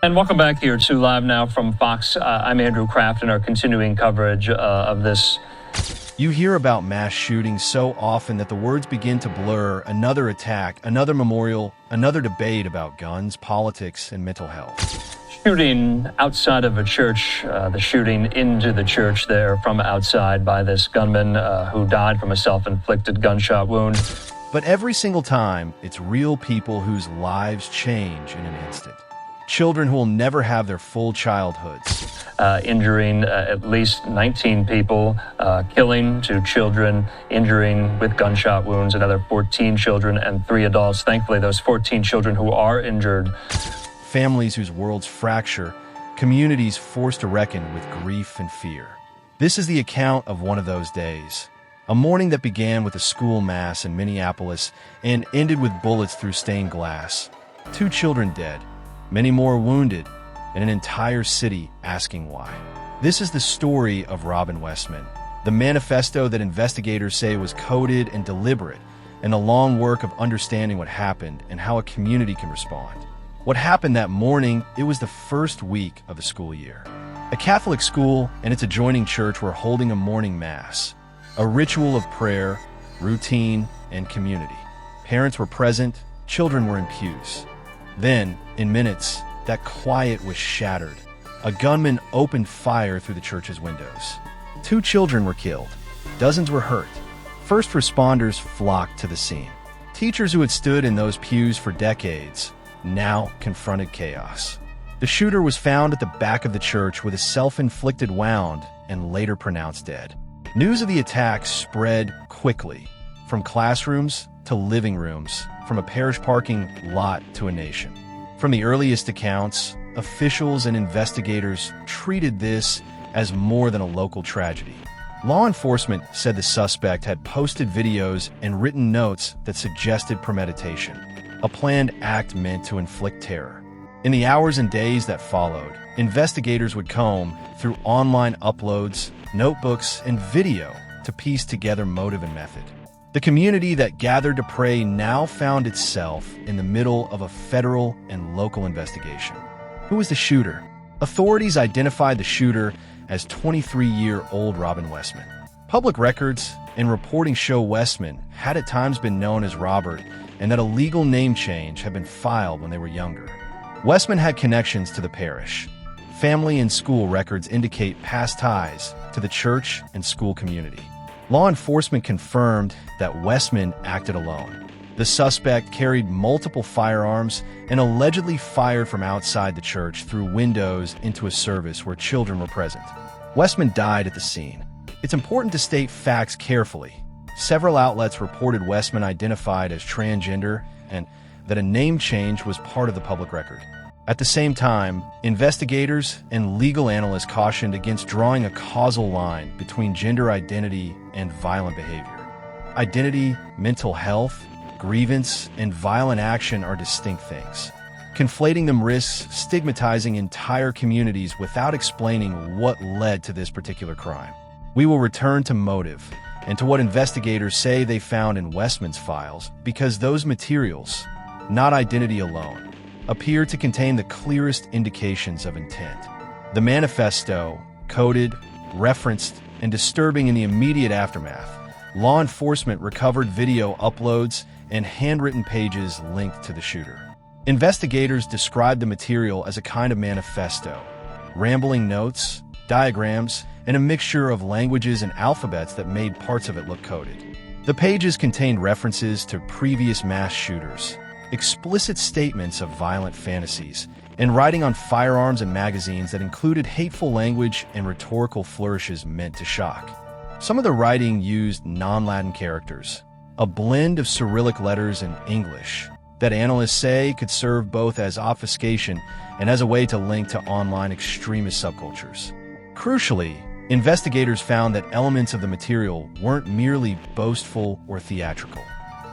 And welcome back here to Live Now from Fox. I'm Andrew Kraft in our continuing coverage of this. You hear about mass shootings so often that the words begin to blur. Another attack, another memorial, another debate about guns, politics, and mental health. Shooting outside of a church, the shooting into the church there from outside by this gunman who died from a self-inflicted gunshot wound. But every single time, it's real people whose lives change in an instant. Children who will never have their full childhoods. Injuring at least 19 people, killing 2 children, injuring with gunshot wounds another 14 children and 3 adults. Thankfully, those 14 children who are injured. Families whose worlds fracture, communities forced to reckon with grief and fear. This is the account of one of those days. A morning that began with a school mass in Minneapolis and ended with bullets through stained glass. 2 children dead, many more wounded, and an entire city asking why. This is the story of Robin Westman, the manifesto that investigators say was coded and deliberate, and the long work of understanding what happened and how a community can respond. What happened that morning, it was the first week of the school year. A Catholic school and its adjoining church were holding a morning mass, a ritual of prayer, routine, and community. Parents were present, children were in pews. Then, in minutes, that quiet was shattered. A gunman opened fire through the church's windows. 2 children were killed. Dozens were hurt. First responders flocked to the scene. Teachers who had stood in those pews for decades now confronted chaos. The shooter was found at the back of the church with a self-inflicted wound and later pronounced dead. News of the attack spread quickly, from classrooms to living rooms, from a parish parking lot to a nation. From the earliest accounts, officials and investigators treated this as more than a local tragedy. Law enforcement said the suspect had posted videos and written notes that suggested premeditation, a planned act meant to inflict terror. In the hours and days that followed, investigators would comb through online uploads, notebooks, and video to piece together motive and method. The community that gathered to pray now found itself in the middle of a federal and local investigation. Who was the shooter? Authorities identified the shooter as 23-year-old Robin Westman. Public records and reporting show Westman had at times been known as Robert, and that a legal name change had been filed when they were younger. Westman had connections to the parish. Family and school records indicate past ties to the church and school community. Law enforcement confirmed that Westman acted alone. The suspect carried multiple firearms and allegedly fired from outside the church through windows into a service where children were present. Westman died at the scene. It's important to state facts carefully. Several outlets reported Westman identified as transgender and that a name change was part of the public record. At the same time, investigators and legal analysts cautioned against drawing a causal line between gender identity and violent behavior. Identity, mental health, grievance, and violent action are distinct things. Conflating them risks stigmatizing entire communities without explaining what led to this particular crime. We will return to motive and to what investigators say they found in Westman's files, because those materials, not identity alone, appear to contain the clearest indications of intent. The manifesto, coded, referenced, and disturbing in the immediate aftermath, law enforcement recovered video uploads and handwritten pages linked to the shooter. Investigators described the material as a kind of manifesto, rambling notes, diagrams, and a mixture of languages and alphabets that made parts of it look coded. The pages contained references to previous mass shooters, explicit statements of violent fantasies, and writing on firearms and magazines that included hateful language and rhetorical flourishes meant to shock. Some of the writing used non-Latin characters, a blend of Cyrillic letters and English, that analysts say could serve both as obfuscation and as a way to link to online extremist subcultures. Crucially, investigators found that elements of the material weren't merely boastful or theatrical.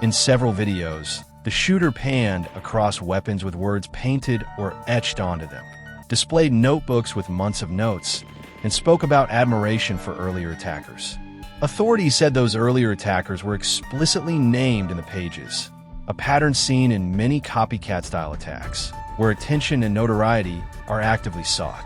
In several videos, the shooter panned across weapons with words painted or etched onto them, displayed notebooks with months of notes, and spoke about admiration for earlier attackers. Authorities said those earlier attackers were explicitly named in the pages, a pattern seen in many copycat-style attacks. where attention and notoriety are actively sought.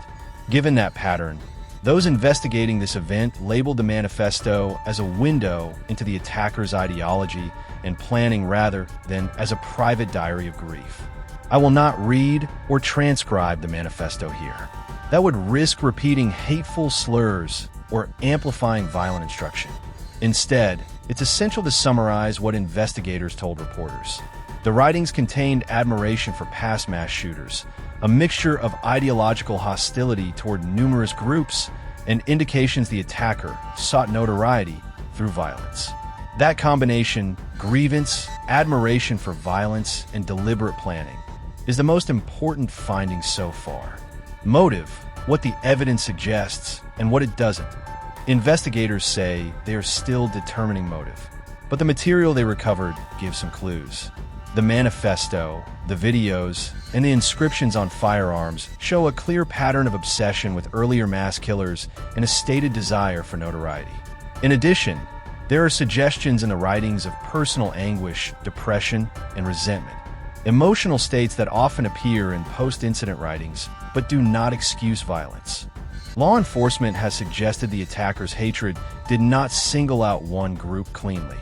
Given that pattern, those investigating this event labeled the manifesto as a window into the attacker's ideology and planning rather than as a private diary of grief. I will not read or transcribe the manifesto here. That would risk repeating hateful slurs or amplifying violent instruction. Instead, it's essential to summarize what investigators told reporters. The writings contained admiration for past mass shooters, a mixture of ideological hostility toward numerous groups, and indications the attacker sought notoriety through violence. That combination, grievance, admiration for violence, and deliberate planning, is the most important finding so far. Motive, what the evidence suggests, and what it doesn't. Investigators say they are still determining motive, but the material they recovered gives some clues. The manifesto, the videos, and the inscriptions on firearms show a clear pattern of obsession with earlier mass killers and a stated desire for notoriety. In addition, there are suggestions in the writings of personal anguish, depression, and resentment, emotional states that often appear in post-incident writings but do not excuse violence. Law enforcement has suggested the attacker's hatred did not single out one group cleanly.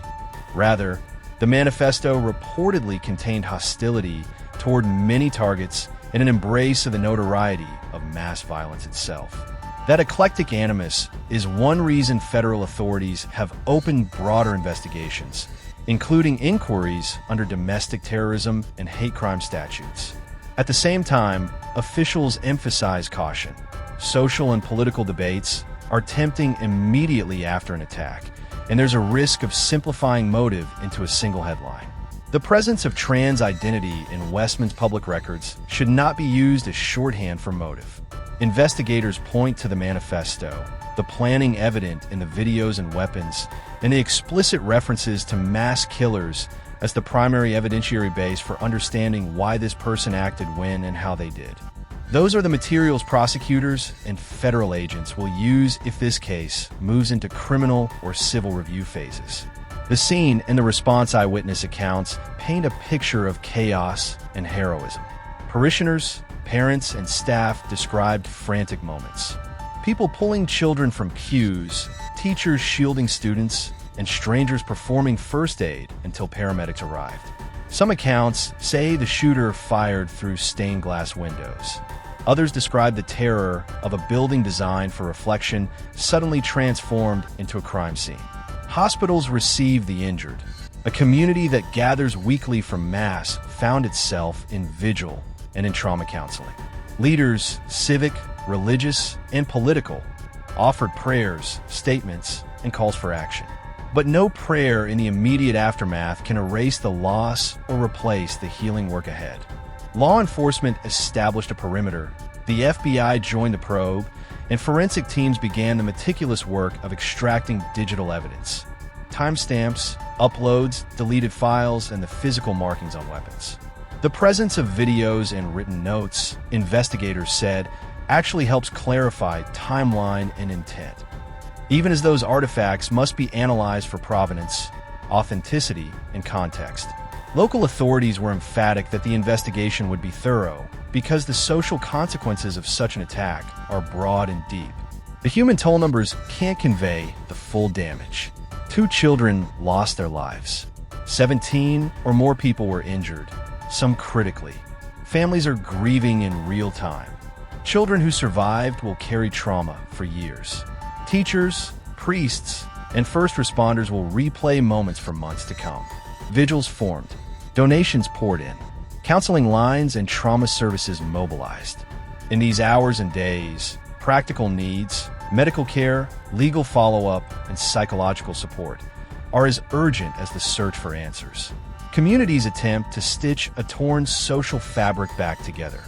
Rather, the manifesto reportedly contained hostility toward many targets and an embrace of the notoriety of mass violence itself. That eclectic animus is one reason federal authorities have opened broader investigations, including inquiries under domestic terrorism and hate crime statutes. At the same time, officials emphasize caution. Social and political debates are tempting immediately after an attack, and there's a risk of simplifying motive into a single headline. The presence of trans identity in Westman's public records should not be used as shorthand for motive. Investigators point to the manifesto, the planning evident in the videos and weapons, and the explicit references to mass killers as the primary evidentiary base for understanding why this person acted when and how they did. Those are the materials prosecutors and federal agents will use if this case moves into criminal or civil review phases. The scene and the response eyewitness accounts paint a picture of chaos and heroism. Parishioners, parents, and staff described frantic moments. People pulling children from pews, teachers shielding students, and strangers performing first aid until paramedics arrived. Some accounts say the shooter fired through stained glass windows. Others describe the terror of a building designed for reflection suddenly transformed into a crime scene. Hospitals receive the injured. A community that gathers weekly for Mass found itself in vigil and in trauma counseling. Leaders, civic, religious, and political, offered prayers, statements, and calls for action. But no prayer in the immediate aftermath can erase the loss or replace the healing work ahead. Law enforcement established a perimeter, the FBI joined the probe, and forensic teams began the meticulous work of extracting digital evidence. Timestamps, uploads, deleted files, and the physical markings on weapons. The presence of videos and written notes, investigators said, actually helps clarify timeline and intent. Even as those artifacts must be analyzed for provenance, authenticity, and context. Local authorities were emphatic that the investigation would be thorough because the social consequences of such an attack are broad and deep. The human toll numbers can't convey the full damage. 2 children lost their lives. 17 or more people were injured, some critically. Families are grieving in real time. Children who survived will carry trauma for years. Teachers, priests, and first responders will replay moments for months to come. Vigils formed, donations poured in, counseling lines and trauma services mobilized. In these hours and days, practical needs, medical care, legal follow-up, and psychological support are as urgent as the search for answers. Communities attempt to stitch a torn social fabric back together,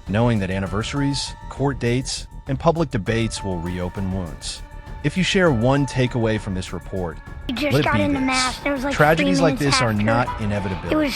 knowing that anniversaries, court dates, and public debates will reopen wounds. If you share one takeaway from this report, let it be this. Tragedies like this are not inevitability.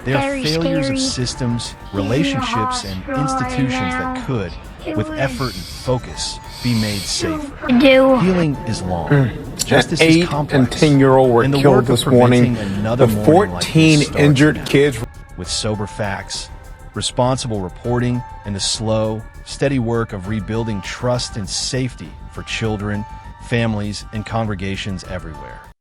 They are failures of systems, relationships, and institutions that could, with effort and focus, be made safe. Healing is long. Justice is complex. 8 and 10-year-old were killed this morning. The 14 injured kids. With sober facts, responsible reporting, and the slow, steady work of rebuilding trust and safety for children, families, and congregations everywhere.